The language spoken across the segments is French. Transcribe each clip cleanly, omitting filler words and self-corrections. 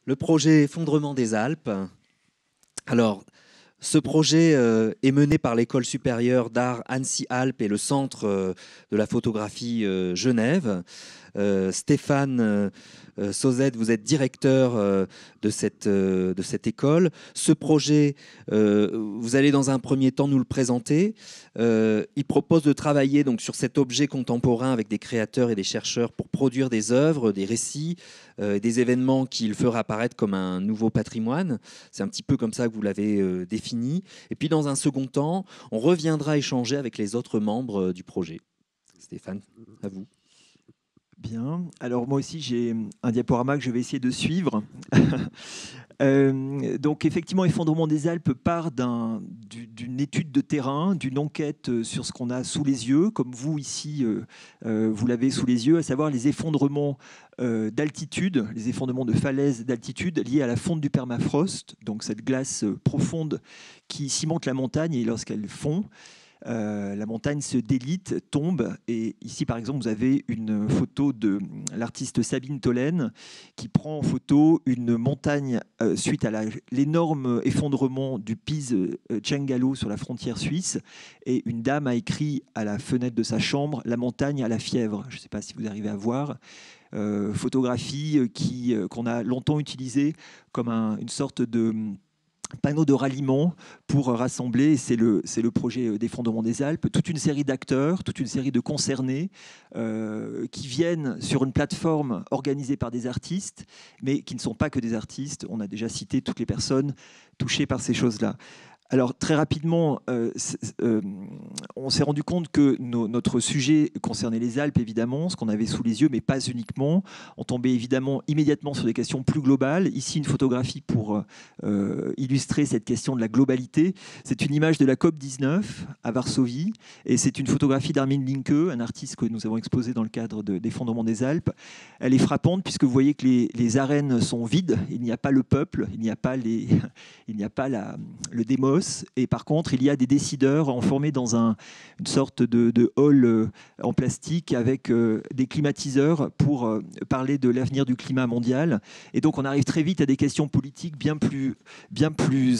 Le projet Effondrement des Alpes. Alors, ce projet est mené par l'École supérieure d'art Annecy-Alpes et le Centre de la photographie Genève. Stéphane Sauzet, vous êtes directeur de cette école. Ce projet, vous allez dans un premier temps nous le présenter. Il propose de travailler donc, sur cet objet contemporain avec des créateurs et des chercheurs pour produire des œuvres, des récits, des événements qu'il fera apparaître comme un nouveau patrimoine. C'est un petit peu comme ça que vous l'avez défini. Et puis dans un second temps, on reviendra échanger avec les autres membres du projet. Stéphane, à vous. Bien. Alors moi aussi, j'ai un diaporama que je vais essayer de suivre. Donc effectivement, Effondrement des Alpes part d'une étude de terrain, d'une enquête sur ce qu'on a sous les yeux, comme vous ici, vous l'avez sous les yeux, à savoir les effondrements d'altitude, les effondrements de falaises d'altitude liés à la fonte du permafrost, donc cette glace profonde qui cimente la montagne et lorsqu'elle fond, la montagne se délite, tombe. Et ici, par exemple, vous avez une photo de l'artiste Sabine Tollen qui prend en photo une montagne suite à l'énorme effondrement du Piz Cengalo sur la frontière suisse. Et une dame a écrit à la fenêtre de sa chambre « La montagne a la fièvre ». Je ne sais pas si vous arrivez à voir. Photographie qu'on a longtemps utilisée comme une sorte de panneau de ralliement pour rassembler, c'est le projet d'Effondrement des Alpes, toute une série d'acteurs, toute une série de concernés qui viennent sur une plateforme organisée par des artistes, mais qui ne sont pas que des artistes. On a déjà cité toutes les personnes touchées par ces choses-là. Alors très rapidement, on s'est rendu compte que notre sujet concernait les Alpes, évidemment, ce qu'on avait sous les yeux, mais pas uniquement. On tombait évidemment immédiatement sur des questions plus globales. Ici, une photographie pour illustrer cette question de la globalité. C'est une image de la COP19 à Varsovie, et c'est une photographie d'Armin Linke, un artiste que nous avons exposé dans le cadre d'Effondrement des Alpes. Elle est frappante puisque vous voyez que les arènes sont vides, il n'y a pas le peuple, il n'y a pas le démos. Et par contre, il y a des décideurs enfermés dans une sorte de hall en plastique avec des climatiseurs pour parler de l'avenir du climat mondial. Et donc, on arrive très vite à des questions politiques bien plus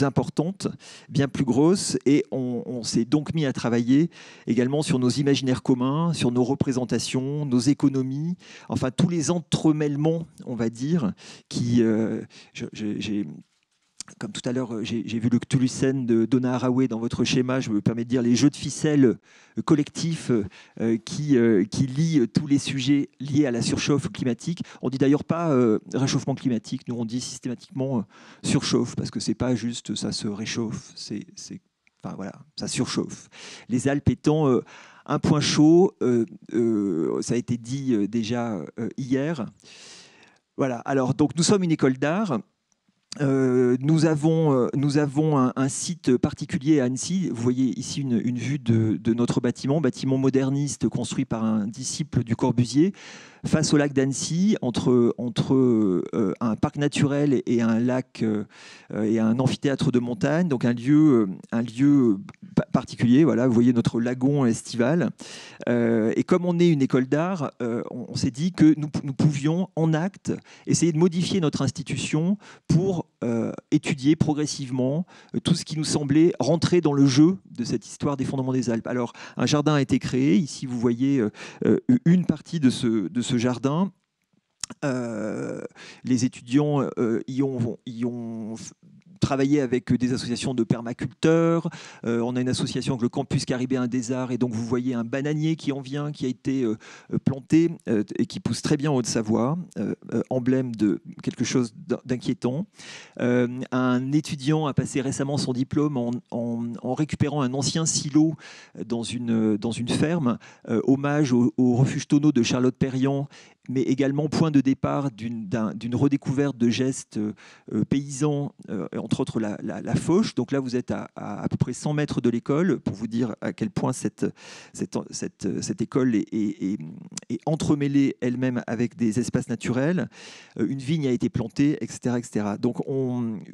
importantes, bien plus grosses. Et on s'est donc mis à travailler également sur nos imaginaires communs, sur nos représentations, nos économies, enfin tous les entremêlements, on va dire, qui... Comme tout à l'heure, j'ai vu le Cthulhucène de Donna Haraway dans votre schéma. Je me permets de dire les jeux de ficelle collectifs qui lient tous les sujets liés à la surchauffe climatique. On dit d'ailleurs pas réchauffement climatique, nous on dit systématiquement surchauffe, parce que c'est pas juste ça se réchauffe, enfin, voilà, ça surchauffe. Les Alpes étant un point chaud, ça a été dit déjà hier. Voilà, alors donc nous sommes une école d'art. Nous avons un site particulier à Annecy. Vous voyez ici une vue de notre bâtiment moderniste construit par un disciple du Corbusier, face au lac d'Annecy, entre un parc naturel et un lac et un amphithéâtre de montagne, donc un lieu particulier. Voilà, vous voyez notre lagon estival. Et comme on est une école d'art, on s'est dit que nous pouvions en acte essayer de modifier notre institution pour étudier progressivement tout ce qui nous semblait rentrer dans le jeu de cette histoire d'effondrement des Alpes. Alors, un jardin a été créé. Ici, vous voyez une partie de ce jardin. Les étudiants y ont travaillé avec des associations de permaculteurs. On a une association avec le Campus Caribéen des Arts, et donc vous voyez un bananier qui en vient, qui a été planté et qui pousse très bien en Haute-Savoie, emblème de quelque chose d'inquiétant. Un étudiant a passé récemment son diplôme en récupérant un ancien silo dans une ferme, hommage au refuge tonneau de Charlotte Perriand, mais également point de départ d'une redécouverte de gestes paysans, entre autres la fauche. Donc là, vous êtes à peu près 100 mètres de l'école, pour vous dire à quel point cette école est entremêlée elle-même avec des espaces naturels. Une vigne a été plantée, etc. etc. Donc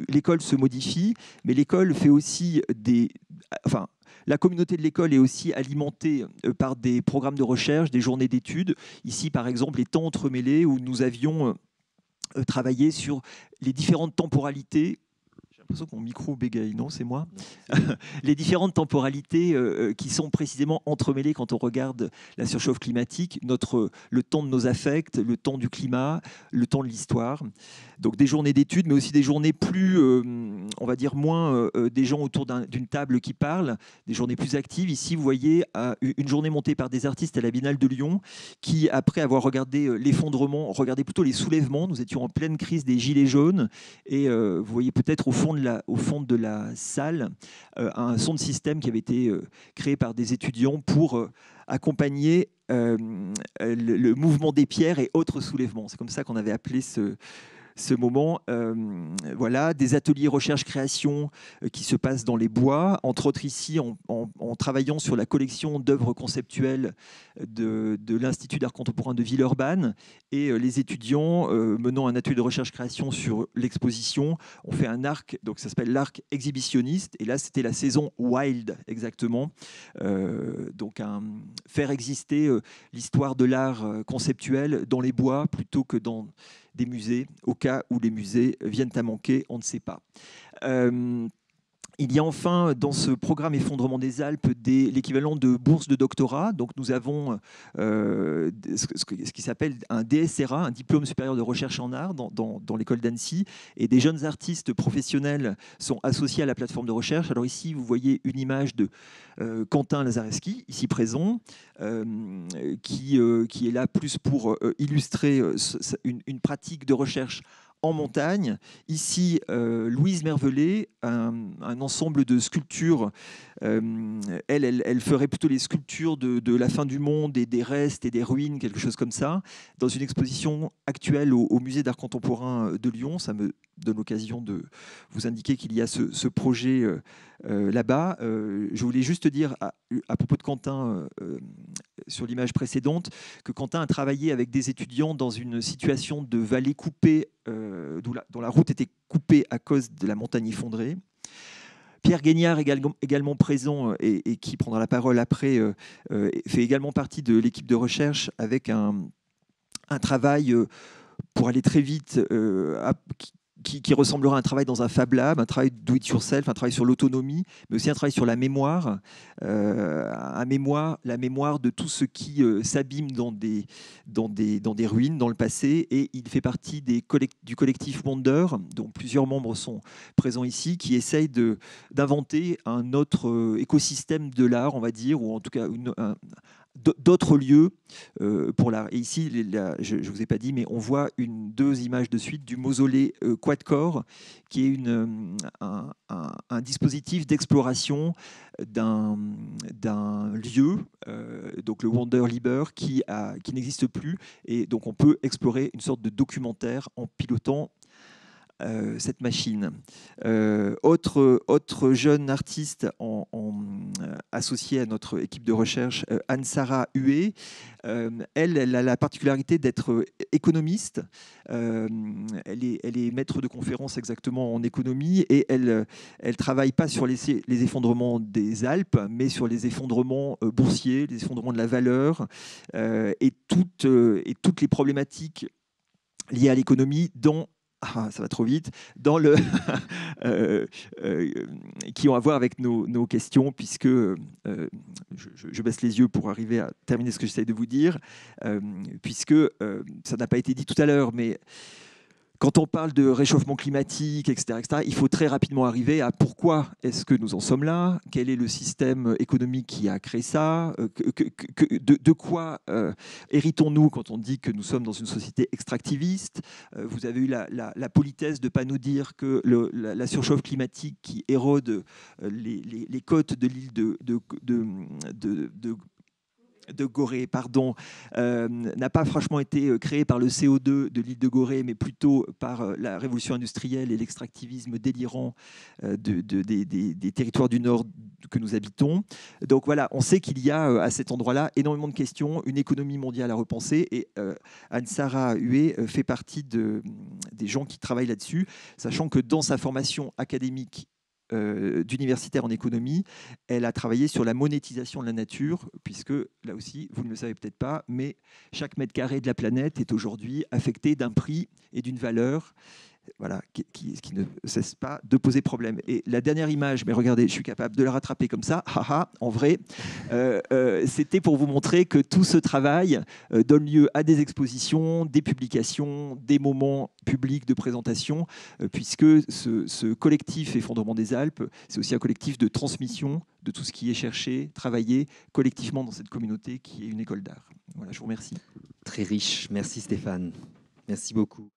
l'école se modifie, mais l'école fait aussi la communauté de l'école est aussi alimentée par des programmes de recherche, des journées d'études. Ici, par exemple, les temps entremêlés où nous avions travaillé sur les différentes temporalités. J'ai l'impression que mon micro bégaye, non, c'est moi. Les différentes temporalités qui sont précisément entremêlées quand on regarde la surchauffe climatique, le temps de nos affects, le temps du climat, le temps de l'histoire. Donc des journées d'études, mais aussi des journées plus, on va dire moins des gens autour d'une table qui parlent, des journées plus actives. Ici, vous voyez une journée montée par des artistes à la Biennale de Lyon qui, après avoir regardé l'effondrement, regardaient plutôt les soulèvements. Nous étions en pleine crise des Gilets jaunes et vous voyez peut-être au fond de la salle un son de système qui avait été créé par des étudiants pour accompagner le mouvement des pierres et autres soulèvements. C'est comme ça qu'on avait appelé ce moment. Voilà, des ateliers recherche-création qui se passent dans les bois, entre autres ici en travaillant sur la collection d'œuvres conceptuelles de l'Institut d'art contemporain de Villeurbanne, et les étudiants menant un atelier de recherche-création sur l'exposition ont fait un arc, donc ça s'appelle l'arc exhibitionniste, et là c'était la saison Wild exactement, donc faire exister l'histoire de l'art conceptuel dans les bois plutôt que dans des musées, au cas où les musées viennent à manquer, on ne sait pas. Il y a enfin dans ce programme Effondrement des Alpes l'équivalent de bourse de doctorat. Donc nous avons ce qui s'appelle un DSRA, un diplôme supérieur de recherche en art dans l'école d'Annecy. Et des jeunes artistes professionnels sont associés à la plateforme de recherche. Alors ici, vous voyez une image de Quentin Lazareski, ici présent, qui est là plus pour illustrer une pratique de recherche en montagne. Ici, Louise Mervelet, un ensemble de sculptures. Elle ferait plutôt les sculptures de la fin du monde et des restes et des ruines, quelque chose comme ça, dans une exposition actuelle au Musée d'art contemporain de Lyon. Ça me donne l'occasion de vous indiquer qu'il y a ce projet là-bas. Je voulais juste dire à propos de Quentin, sur l'image précédente, que Quentin a travaillé avec des étudiants dans une situation de vallée coupée, dont la route était coupée à cause de la montagne effondrée. Pierre Guignard, également présent et qui prendra la parole après, fait également partie de l'équipe de recherche avec un travail, pour aller très vite, qui ressemblera à un travail dans un Fab Lab, un travail do it yourself, un travail sur l'autonomie, mais aussi un travail sur la mémoire, la mémoire de tout ce qui s'abîme dans des ruines dans le passé. Et il fait partie du collectif Wonder, dont plusieurs membres sont présents ici, qui essaye d'inventer un autre écosystème de l'art, on va dire, ou en tout cas d'autres lieux pour l'art. Et ici, je ne vous ai pas dit, mais on voit deux images de suite du mausolée Quadcore, qui est un dispositif d'exploration d'un lieu, donc le Wonder Liber, qui n'existe plus. Et donc on peut explorer une sorte de documentaire en pilotant cette machine. Autre jeune artiste associée à notre équipe de recherche, Anne-Sara Huet. Elle a la particularité d'être économiste. Elle est maître de conférence exactement en économie, et elle travaille pas sur les effondrements des Alpes, mais sur les effondrements boursiers, les effondrements de la valeur, et toutes les problématiques liées à l'économie ça va trop vite, qui ont à voir avec nos questions, puisque je baisse les yeux pour arriver à terminer ce que j'essaie de vous dire, puisque ça n'a pas été dit tout à l'heure, mais quand on parle de réchauffement climatique, etc., il faut très rapidement arriver à pourquoi est-ce que nous en sommes là, quel est le système économique qui a créé ça, de quoi héritons-nous quand on dit que nous sommes dans une société extractiviste. Vous avez eu la politesse de ne pas nous dire que la surchauffe climatique qui érode les côtes de l'île de Gorée, n'a pas franchement été créé par le CO2 de l'île de Gorée, mais plutôt par la révolution industrielle et l'extractivisme délirant des territoires du Nord que nous habitons. Donc voilà, on sait qu'il y a à cet endroit-là énormément de questions, une économie mondiale à repenser, et Anne-Sara Huet fait partie des gens qui travaillent là-dessus, sachant que dans sa formation académique d'universitaire en économie, elle a travaillé sur la monétisation de la nature, puisque, là aussi, vous ne le savez peut-être pas, mais chaque mètre carré de la planète est aujourd'hui affecté d'un prix et d'une valeur, voilà, qui ne cesse pas de poser problème. Et la dernière image, mais regardez, je suis capable de la rattraper comme ça, haha, en vrai, c'était pour vous montrer que tout ce travail donne lieu à des expositions, des publications, des moments publics de présentation, puisque ce collectif Effondrement des Alpes, c'est aussi un collectif de transmission de tout ce qui est cherché, travaillé collectivement dans cette communauté qui est une école d'art. Voilà, je vous remercie. Très riche. Merci Stéphane. Merci beaucoup.